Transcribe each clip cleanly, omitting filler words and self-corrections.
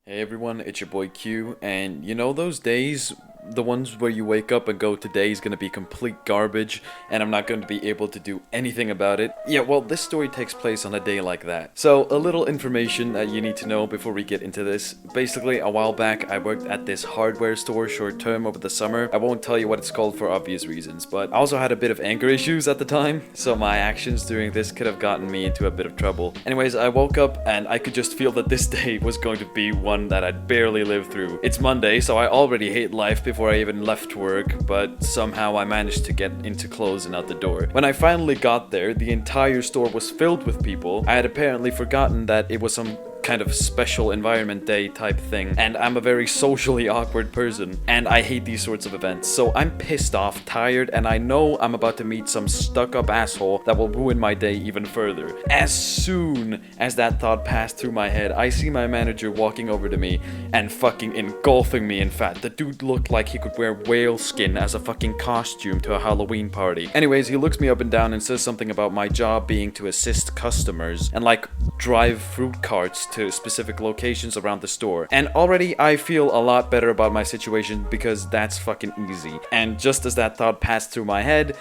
Hey everyone, it's your boy Q, and you know those days, the ones where you wake up and go, today's gonna be complete garbage, and I'm not going to be able to do anything about it? Yeah, well, this story takes place on a day like that. So, a little information that you need to know before we get into this. Basically, a while back, I worked at this hardware store short term over the summer. I won't tell you what it's called for obvious reasons, but I also had a bit of anger issues at the time, so my actions during this could have gotten me into a bit of trouble. Anyways, I woke up and I could just feel that this day was going to be one that I'd barely live through. It's Monday, so I already hate life before I even left work, but somehow I managed to get into clothes and out the door. When I finally got there, the entire store was filled with people. I had apparently forgotten that it was some kind of special environment day type thing, and I'm a very socially awkward person, and I hate these sorts of events, so I'm pissed off, tired, and I know I'm about to meet some stuck-up asshole that will ruin my day even further. As soon as that thought passed through my head, I see my manager walking over to me and fucking engulfing me in fat. The dude looked like he could wear whale skin as a fucking costume to a Halloween party. Anyways, he looks me up and down and says something about my job being to assist customers and like drive fruit carts to specific locations around the store. And already I feel a lot better about my situation because that's fucking easy. And just as that thought passed through my head,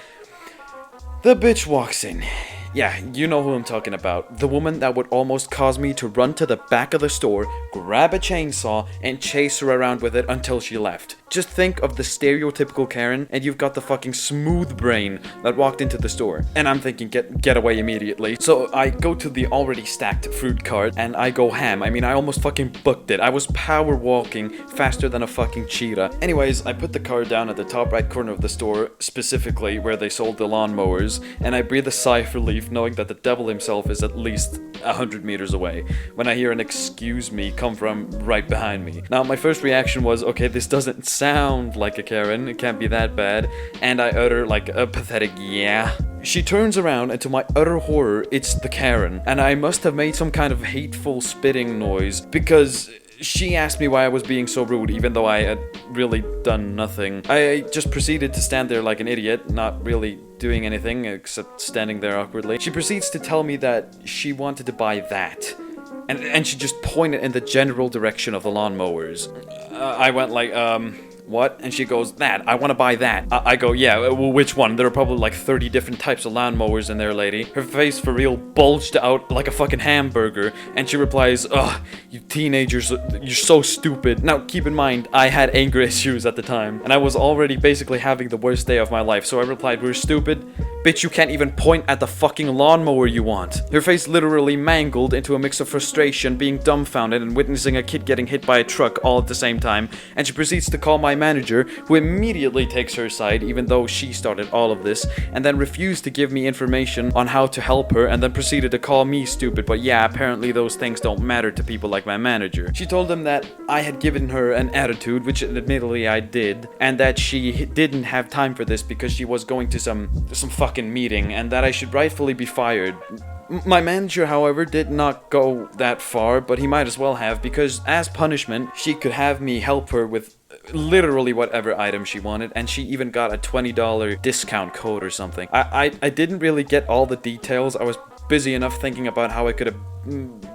the bitch walks in. Yeah, you know who I'm talking about. The woman that would almost cause me to run to the back of the store, grab a chainsaw, and chase her around with it until she left. Just think of the stereotypical Karen, and you've got the fucking smooth brain that walked into the store. And I'm thinking, get away immediately. So I go to the already stacked fruit cart, and I go ham. I mean, I almost fucking booked it. I was power walking faster than a fucking cheetah. Anyways, I put the cart down at the top right corner of the store, specifically where they sold the lawnmowers, and I breathe a sigh of relief knowing that the devil himself is at least 100 meters away, when I hear an "excuse me" come from right behind me. Now, my first reaction was, okay, this doesn't sound like a Karen, it can't be that bad, and I utter like a pathetic yeah. She turns around, and to my utter horror, it's the Karen, and I must have made some kind of hateful spitting noise, because she asked me why I was being so rude, even though I had really done nothing. I just proceeded to stand there like an idiot, not really doing anything except standing there awkwardly. She proceeds to tell me that she wanted to buy that. And she just pointed in the general direction of the lawnmowers. I went like, what? And she goes, that, I want to buy that. I go, yeah, well, which one? There are probably like 30 different types of lawnmowers in there, lady. Her face for real bulged out like a fucking hamburger, and she replies, ugh, you teenagers, you're so stupid. Now, keep in mind, I had anger issues at the time, and I was already basically having the worst day of my life, so I replied, we're stupid? Bitch, you can't even point at the fucking lawnmower you want. Her face literally mangled into a mix of frustration, being dumbfounded, and witnessing a kid getting hit by a truck all at the same time, and she proceeds to call my manager, who immediately takes her side, even though she started all of this, and then refused to give me information on how to help her, and then proceeded to call me stupid, but yeah, apparently those things don't matter to people like my manager. She told him that I had given her an attitude, which admittedly I did, and that she didn't have time for this because she was going to some fucking meeting, and that I should rightfully be fired. My manager, however, did not go that far, but he might as well have, because as punishment, she could have me help her with literally whatever item she wanted, and she even got a $20 discount code or something. I didn't really get all the details. I was busy enough thinking about how I could have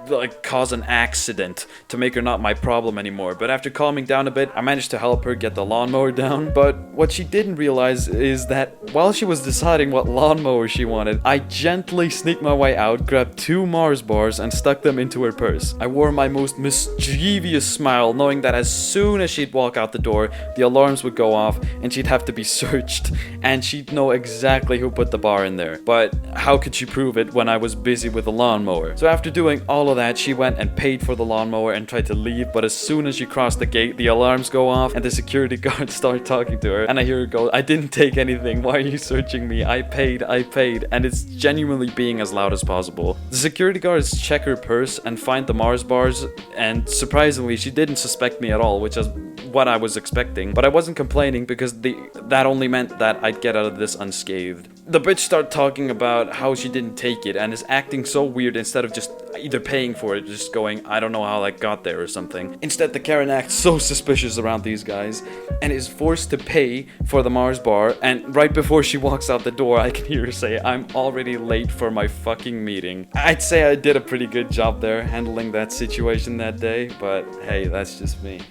like cause an accident to make her not my problem anymore, but after calming down a bit, I managed to help her get the lawnmower down. But what she didn't realize is that while she was deciding what lawnmower she wanted, I gently sneaked my way out, grabbed 2 Mars bars, and stuck them into her purse. I wore my most mischievous smile, knowing that as soon as she'd walk out the door, the alarms would go off and she'd have to be searched, and she'd know exactly who put the bar in there. But how could she prove it when I was busy with the lawnmower? So after doing all of that, she went and paid for the lawnmower and tried to leave, but as soon as she crossed the gate, the alarms go off and the security guards start talking to her, and I hear her go, I didn't take anything, why are you searching me? I paid, and it's genuinely being as loud as possible. The security guards check her purse and find the Mars bars, and surprisingly, she didn't suspect me at all, which is what I was expecting, but I wasn't complaining because that only meant that I'd get out of this unscathed. The bitch started talking about how she didn't take it and is acting so weird instead of just either paying for it, just going, I don't know how I got there or something. Instead, the Karen acts so suspicious around these guys and is forced to pay for the Mars bar, and right before she walks out the door, I can hear her say, I'm already late for my fucking meeting. I'd say I did a pretty good job there handling that situation that day, but hey, that's just me.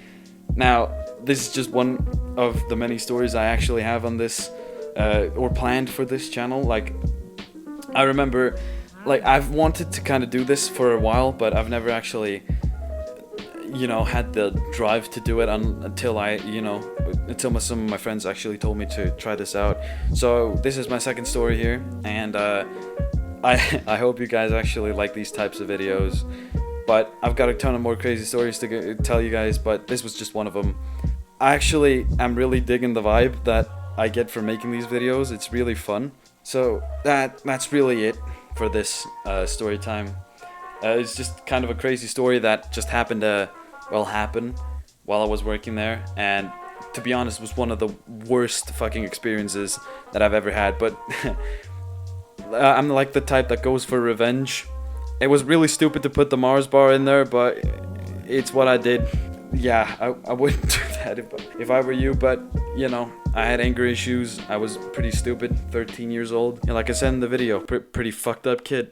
Now, this is just one of the many stories I actually have on this, or planned for this channel. Like, I remember, like, I've wanted to kind of do this for a while, but I've never actually, you know, had the drive to do it until some of my friends actually told me to try this out. So this is my second story here, and I hope you guys actually like these types of videos. But I've got a ton of more crazy stories to tell you guys, but this was just one of them. I actually am really digging the vibe that I get from making these videos. It's really fun. So that's really it for this story time. It's just kind of a crazy story that just happened to, well, happen while I was working there, and to be honest, was one of the worst fucking experiences that I've ever had. But I'm like the type that goes for revenge. It was really stupid to put the Mars bar in there, but it's what I did. Yeah, I wouldn't do that if I were you, but, you know, I had anger issues. I was pretty stupid, 13 years old. And like I said in the video, pretty fucked up kid.